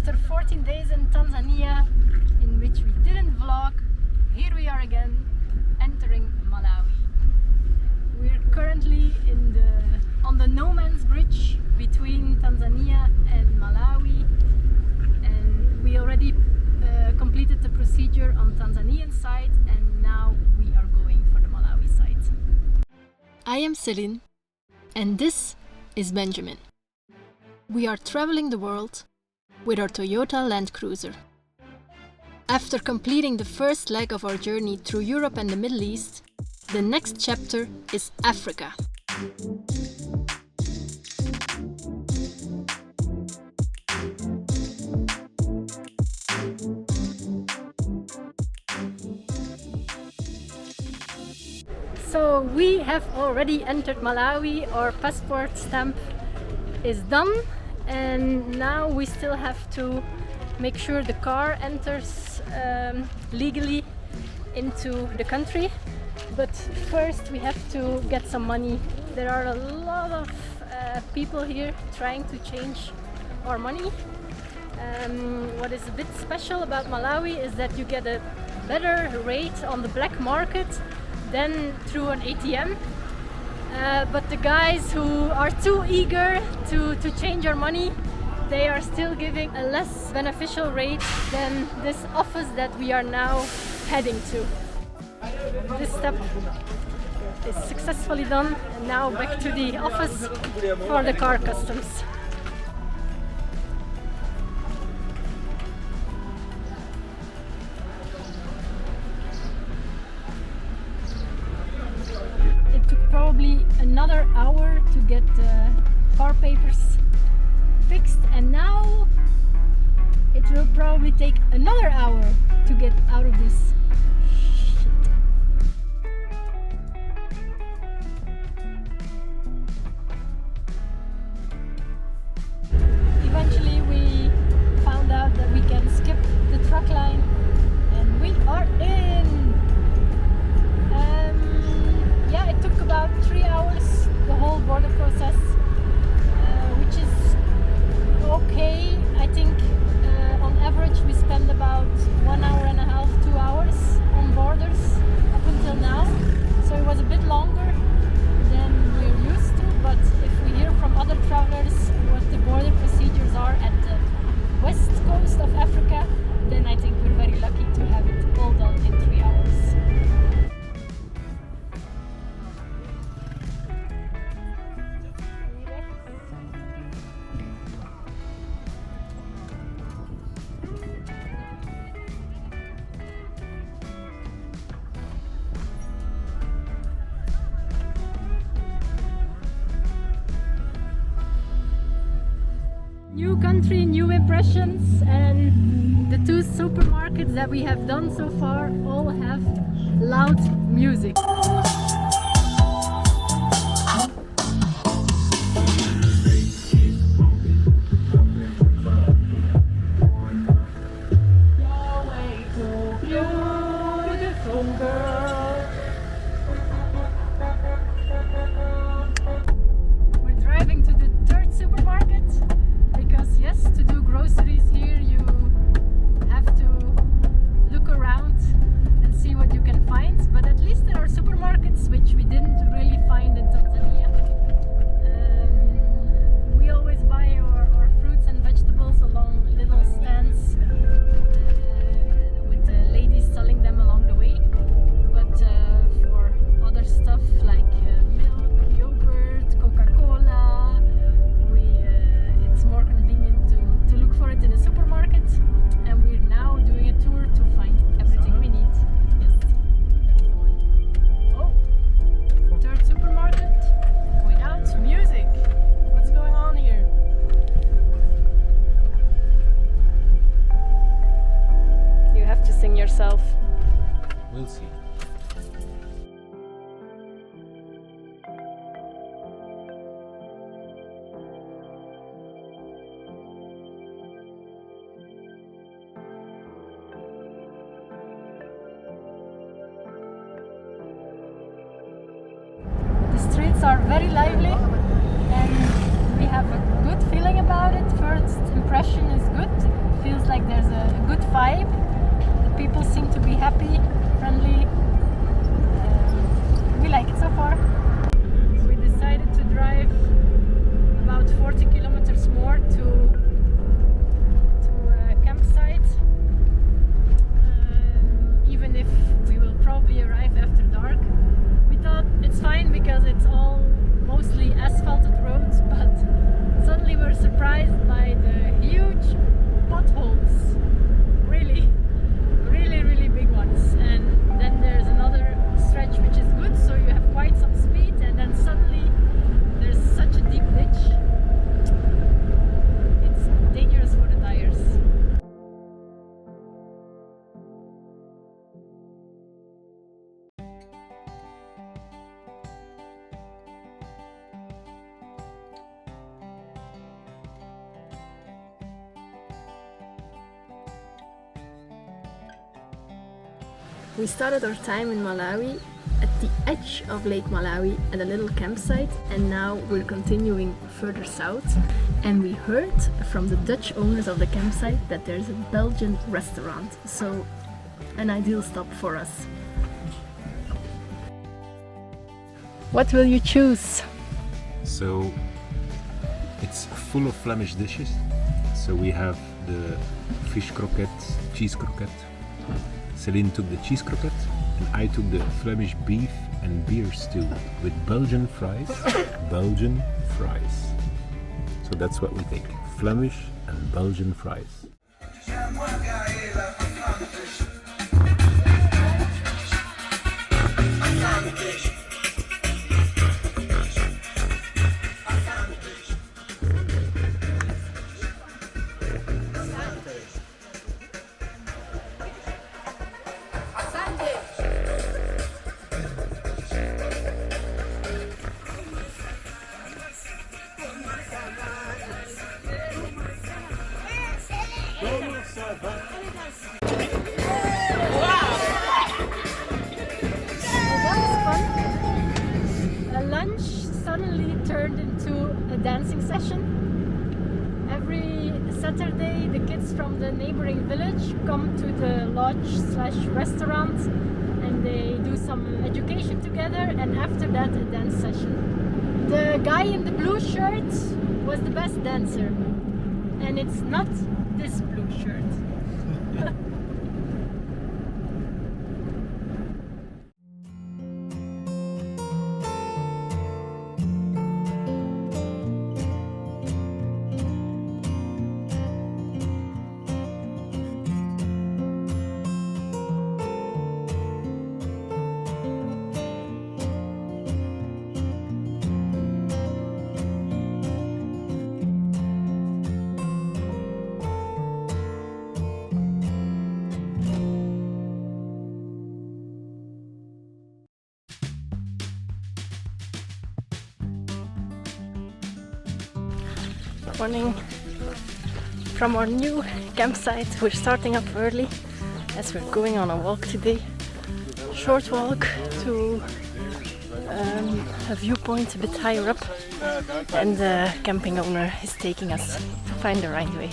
After 14 days in Tanzania, in which we didn't vlog, here we are again, entering Malawi. We're currently on the no man's bridge between Tanzania and Malawi, and we already completed the procedure on Tanzanian side, and now we are going for the Malawi side. I am Céline, and this is Benjamin. We are traveling the world with our Toyota Land Cruiser. After completing the first leg of our journey through Europe and the Middle East, the next chapter is Africa. So we have already entered Malawi. Our passport stamp is done, and now we still have to make sure the car enters legally into the country. But first we have to get some money. There are a lot of people here trying to change our money. What is a bit special about Malawi is that you get a better rate on the black market than through an ATM. But the guys who are too eager to change your money, they are still giving a less beneficial rate than this office that we are now heading to. This step is successfully done, and now back to the office for the car customs. It took probably another hour to get the car papers fixed, and now it will probably take another hour to get out of this shit. Eventually we found out that we can skip the truck line, and we are in. Yeah, it took about 3 hours, the whole border process, which is okay. I think on average we spend about 1 hour and a half, 2 hours on borders up until now. So it was a bit longer than we're used to, but if we hear from other travelers what the border procedures are at the west coast of Africa, then I think we're very lucky to have it all done in 3 hours. New country, new impressions, and the 2 supermarkets that we have done so far all have loud music. We're driving to the 3rd supermarket. Because yes, to do groceries here you have to look around and see what you can find, but at least there are supermarkets which we didn't really find in Tanzania. We always buy our fruits and vegetables along little stands with the ladies selling them along the way, but for other stuff like milk, yogurt, Coca-Cola, it's more convenient to look for it in a supermarket, and we're now doing a tour to find everything we need. Yes, that's the one. Oh, 3rd supermarket without music. What's going on here? You have to sing yourself. We'll see. Are very lively, and we have a good feeling about it. First impression is good. vibe. The people seem to be happy, friendly. We like it so far. We decided to drive about 40 kilometers more to a campsite, even if we will probably arrive after dark. We thought it's fine because it's all mostly asphalted roads, but suddenly we're surprised by the huge potholes, really big ones. And then there's another stretch which is good, so you have quite some speed, and then suddenly there's such a deep ditch. It's dangerous for the tires. We started our time in Malawi at the edge of Lake Malawi at a little campsite, and now we're continuing further south, and we heard from the Dutch owners of the campsite that there's a Belgian restaurant, so an ideal stop for us. What will you choose? So it's full of Flemish dishes. So we have the fish croquette, cheese croquette. Céline took the cheese croquette and I took the Flemish beef and beer stew with Belgian fries. Belgian fries. So that's what we take. Flemish and Belgian fries. Turned into a dancing session. Every Saturday the kids from the neighboring village come to the lodge/restaurant and they do some education together, and after that a dance session. The guy in the blue shirt was the best dancer, and it's not this blue shirt. Morning from our new campsite. We're starting up early as we're going on a walk today. Short walk to a viewpoint a bit higher up, and the camping owner is taking us to find the right way.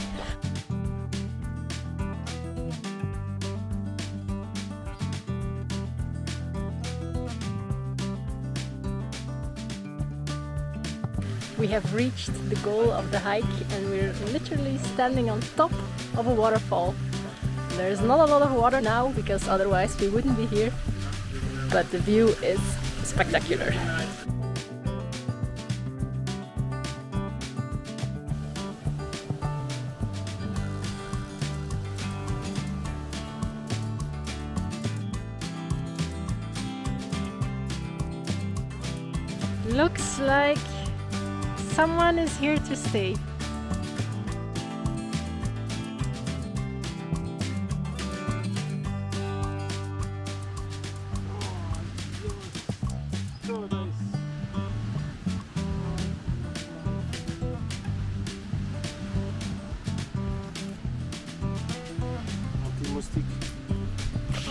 We have reached the goal of the hike and we're literally standing on top of a waterfall. There's not a lot of water now because otherwise we wouldn't be here, but the view is spectacular. Looks like someone is here to stay.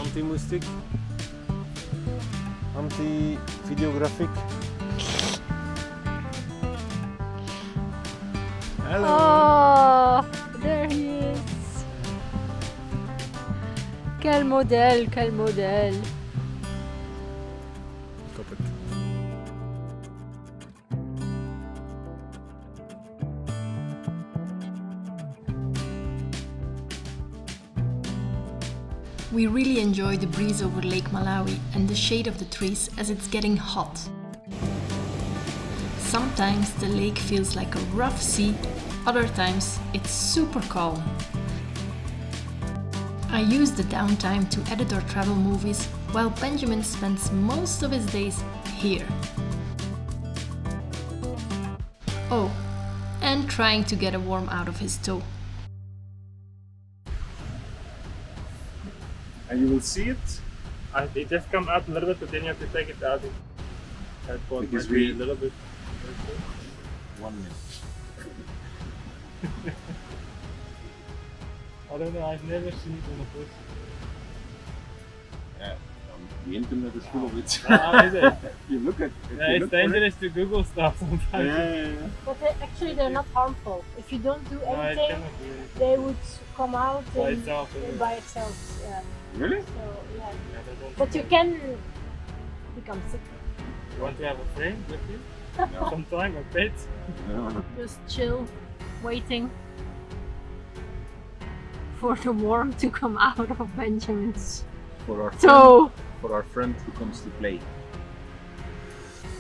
Anti-moustique, anti-videographic. Hello. Oh, there he is. Quel modèle, quel modèle. Stop it. We really enjoy the breeze over Lake Malawi and the shade of the trees as it's getting hot. Sometimes the lake feels like a rough sea, other times it's super calm. I use the downtime to edit or travel movies while Benjamin spends most of his days here. Oh, and trying to get a worm out of his toe. And you will see it. It has come out a little bit, but then you have to take it out. That part Because might be we- a little bit. 1 minute. I don't know. I've never seen it on a putzi. Yeah, the internet is full of it. Is it? You look at Yeah, it's dangerous to Google stuff sometimes. Yeah. But actually they're not harmful. If you don't do No, it anything, cannot be they would come out by itself. by itself. Yeah. Really? So, yeah. Yeah, they don't But you do can become sick. that. You want to have a friend with you? No. Sometime, a pet? No. Just chill, waiting for the worm to come out of Benjamin's For toe. our friend who comes to play.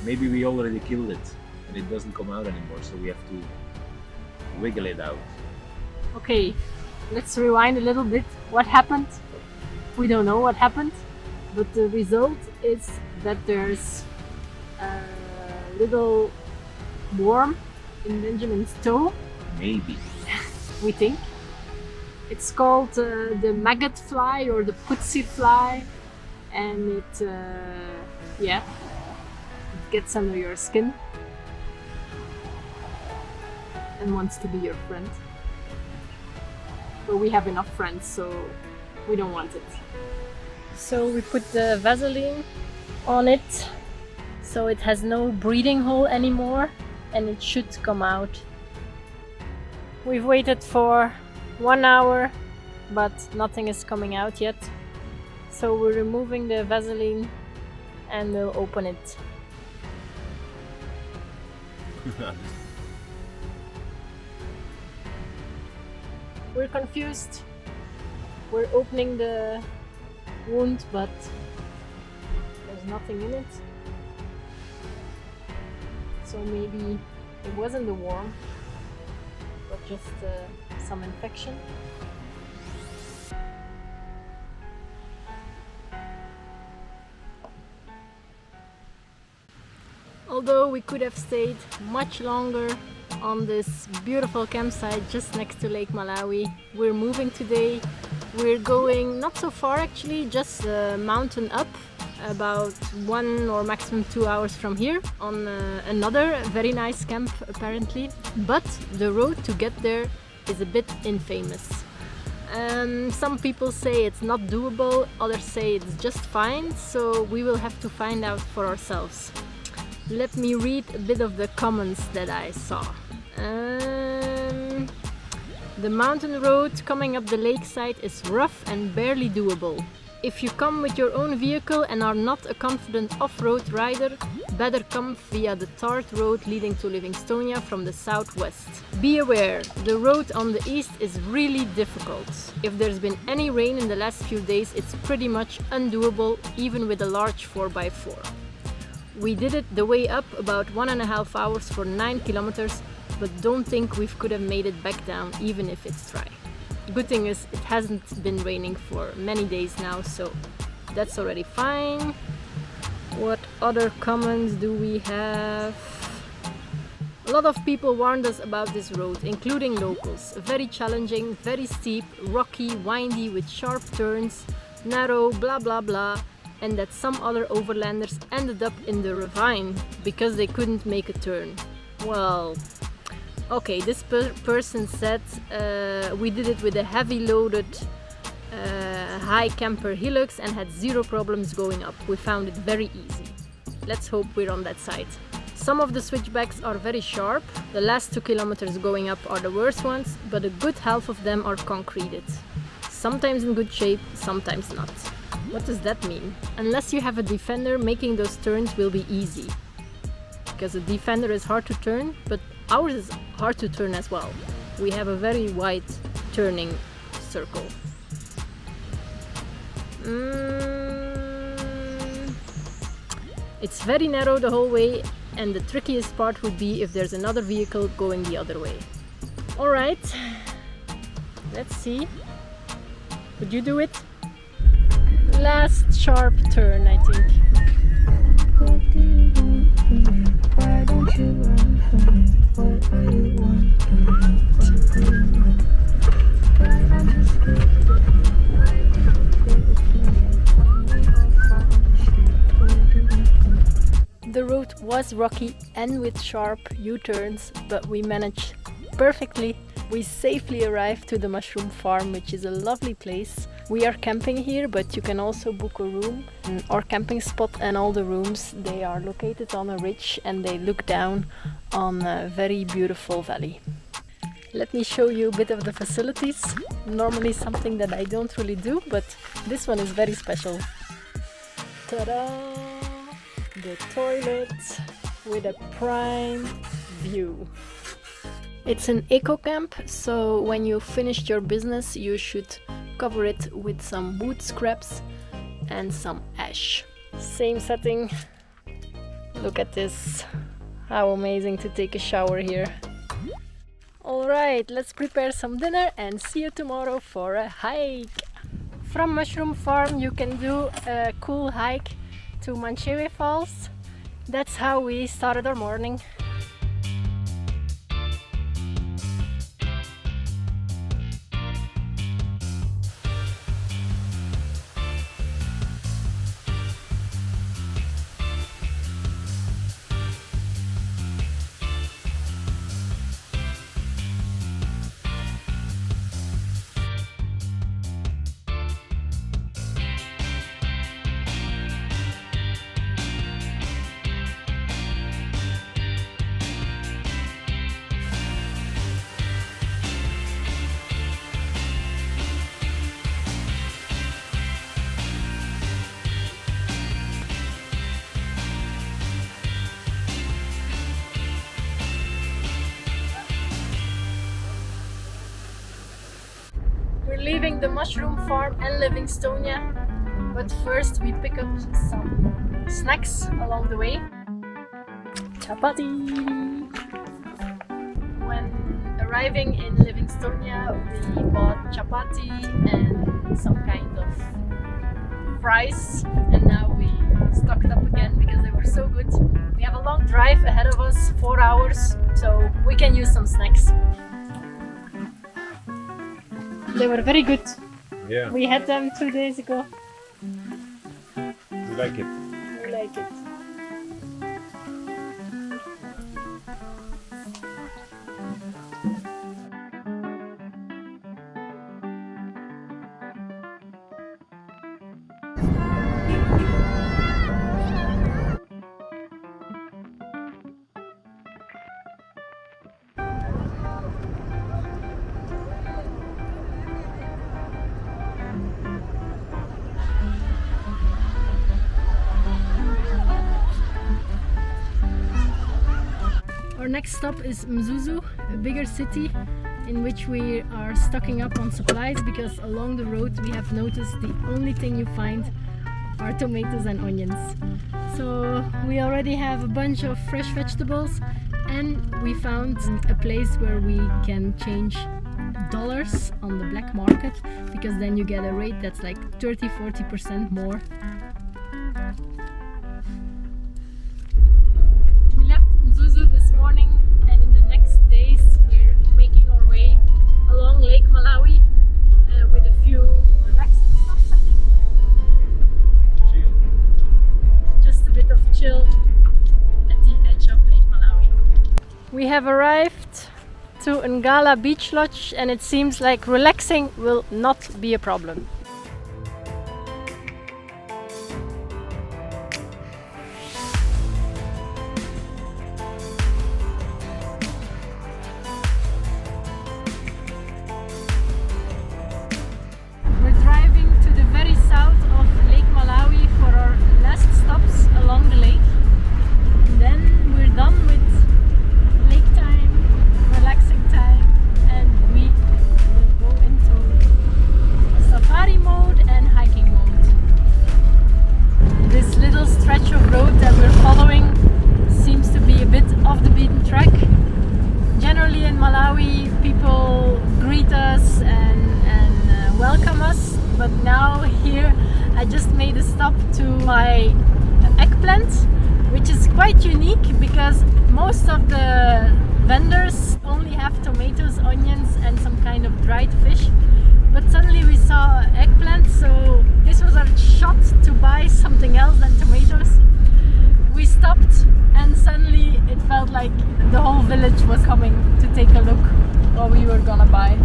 Maybe we already killed it and it doesn't come out anymore, so we have to wiggle it out. Okay, let's rewind a little bit. What happened? We don't know what happened, but the result is that there's a little worm in Benjamin's toe, Maybe. we think. It's called the maggot fly or the putzi fly, and it gets under your skin and wants to be your friend. But we have enough friends, so we don't want it. So we put the Vaseline on it, so it has no breathing hole anymore, and it should come out. We've waited for 1 hour, but nothing is coming out yet. So we're removing the Vaseline and we'll open it. We're confused. We're opening the wound, but there's nothing in it. So maybe it wasn't the worm, but just some infection. Although we could have stayed much longer on this beautiful campsite just next to Lake Malawi, we're moving today. We're going not so far actually, just a mountain up, about 1 or maximum 2 hours from here, on another very nice camp apparently. But the road to get there is a bit infamous. Some people say it's not doable, others say it's just fine, so we will have to find out for ourselves. Let me read a bit of the comments that I saw. The mountain road coming up the lakeside is rough and barely doable. If you come with your own vehicle and are not a confident off-road rider, better come via the tarred road leading to Livingstonia from the southwest. Be aware, the road on the east is really difficult. If there's been any rain in the last few days, it's pretty much undoable, even with a large 4x4. We did it the way up, about 1.5 hours for 9 kilometers, but don't think we could have made it back down even if it's dry. Good thing is it hasn't been raining for many days now, so that's already fine. What other comments do we have? A lot of people warned us about this road, including locals. Very challenging, very steep, rocky, windy with sharp turns, narrow, blah blah blah, and that some other overlanders ended up in the ravine because they couldn't make a turn. Well, okay, this person said we did it with a heavy loaded high camper Hilux and had 0 problems going up. We found it very easy. Let's hope we're on that side. Some of the switchbacks are very sharp. The last 2 kilometers going up are the worst ones, but a good half of them are concreted. sometimes in good shape, sometimes not. What does that mean? Unless you have a defender, making those turns will be easy. Because a defender is hard to turn, but ours is hard to turn as well. We have a very wide turning circle. It's very narrow the whole way, and the trickiest part would be if there's another vehicle going the other way. Alright, let's see. Would you do it? Last sharp turn, I think. The road was rocky and with sharp U-turns, but we managed perfectly. We safely arrived to the mushroom farm, which is a lovely place. We are camping here, but you can also book a room. Our camping spot and all the rooms, they are located on a ridge and they look down on a very beautiful valley. Let me show you a bit of the facilities. Normally something that I don't really do, but this one is very special. Ta-da! The toilet with a prime view. It's an eco camp, so when you finished your business you should cover it with some wood scraps and some ash. Same setting. Look at this. How amazing to take a shower here. Alright, let's prepare some dinner and see you tomorrow for a hike. From Mushroom Farm you can do a cool hike to Manchewe Falls. That's how we started our morning. We're leaving the mushroom farm and Livingstonia, but first we pick up some snacks along the way. Chapati! When arriving in Livingstonia, we bought chapati and some kind of fries, and now we stocked up again because they were so good. We have a long drive ahead of us, 4 hours, so we can use some snacks. They were very good. Yeah. We had them 2 days ago. We like it. We like it. Our next stop is Mzuzu, a bigger city in which we are stocking up on supplies because along the road we have noticed the only thing you find are tomatoes and onions. So we already have a bunch of fresh vegetables, and we found a place where we can change dollars on the black market, because then you get a rate that's like 30-40% more. We left Mzuzu this morning, and in the next days we're making our way along Lake Malawi with a few relaxing stops, I think. Just a bit of chill at the edge of Lake Malawi. We have arrived to Ngala Beach Lodge, and it seems like relaxing will not be a problem. I just made a stop to buy eggplant, which is quite unique because most of the vendors only have tomatoes, onions and some kind of dried fish. But suddenly we saw eggplant, so this was our shot to buy something else than tomatoes. We stopped and suddenly it felt like the whole village was coming to take a look what we were gonna buy.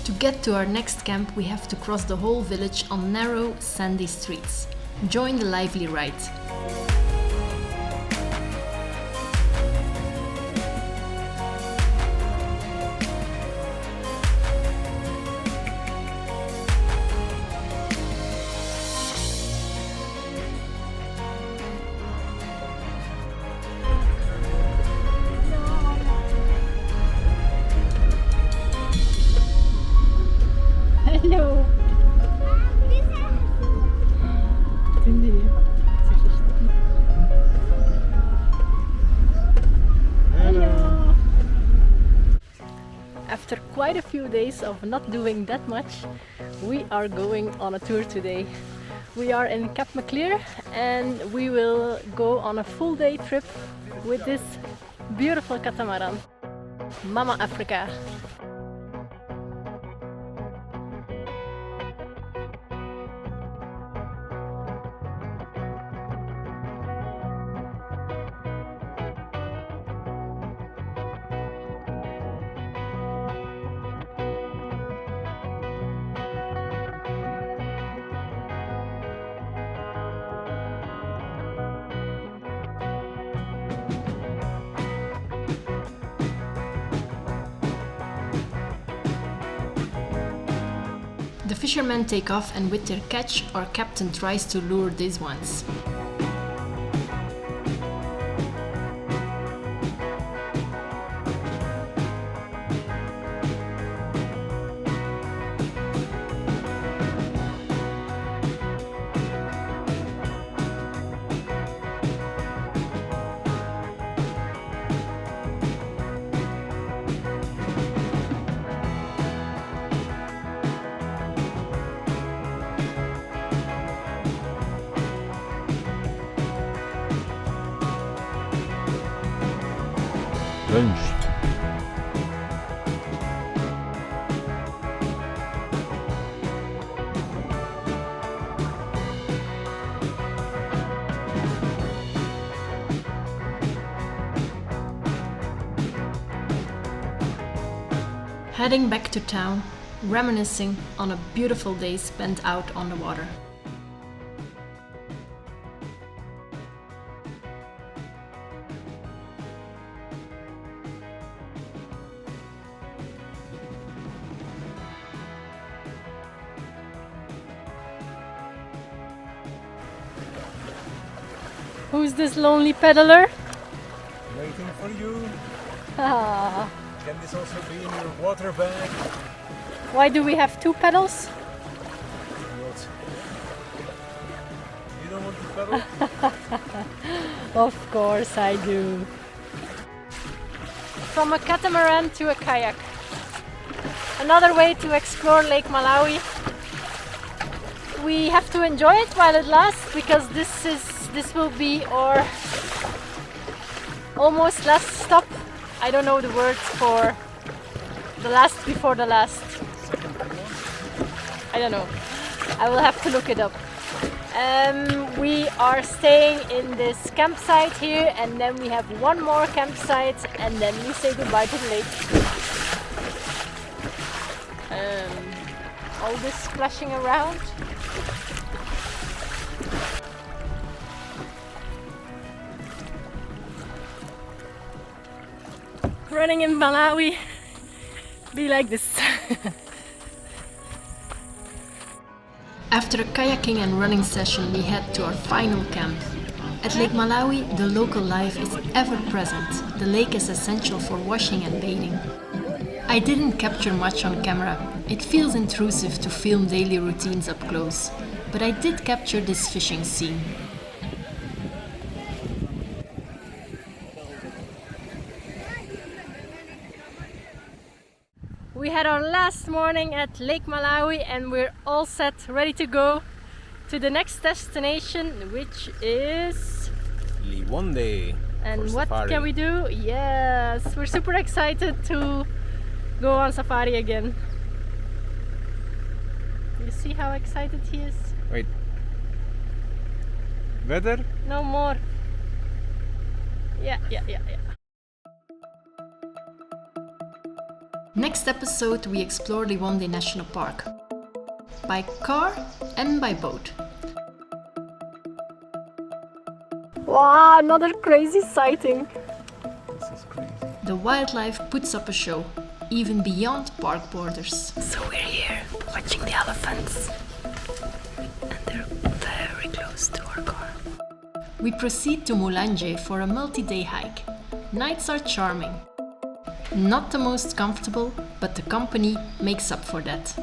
To get to our next camp, we have to cross the whole village on narrow, sandy streets. Join the lively ride. Hello. Hello. After quite a few days of not doing that much, we are going on a tour today. We are in Cape Maclear and we will go on a full day trip with this beautiful catamaran. Mama Africa. The fishermen take off and with their catch, our captain tries to lure these ones. Lunch. Heading back to town, reminiscing on a beautiful day spent out on the water. Who's this lonely peddler? Waiting for you. Ah. Can this also be in your water bag? Why do we have two pedals? What? You don't want to pedal? Of course I do. From a catamaran to a kayak. Another way to explore Lake Malawi. We have to enjoy it while it lasts because this will be our almost last stop. I don't know the words for the last before the last. I don't know. I will have to look it up. We are staying in this campsite here and then we have one more campsite and then we say goodbye to the lake. All this splashing around. Running in Malawi be like this. After a kayaking and running session, we head to our final camp. At Lake Malawi, the local life is ever present. The lake is essential for washing and bathing. I didn't capture much on camera. It feels intrusive to film daily routines up close, but I did capture this fishing scene. We had our last morning at Lake Malawi and we're all set, ready to go to the next destination, which is Liwonde. And what can we do? Yes, we're super excited to go on safari again. You see how excited he is? Wait. Weather? No more. Yeah. Next episode, we explore Liwonde National Park. By car and by boat. Wow, another crazy sighting. This is crazy. The wildlife puts up a show, even beyond park borders. So we're here watching the elephants. And they're very close to our car. We proceed to Manchewe for a multi-day hike. Nights are charming. Not the most comfortable, but the company makes up for that.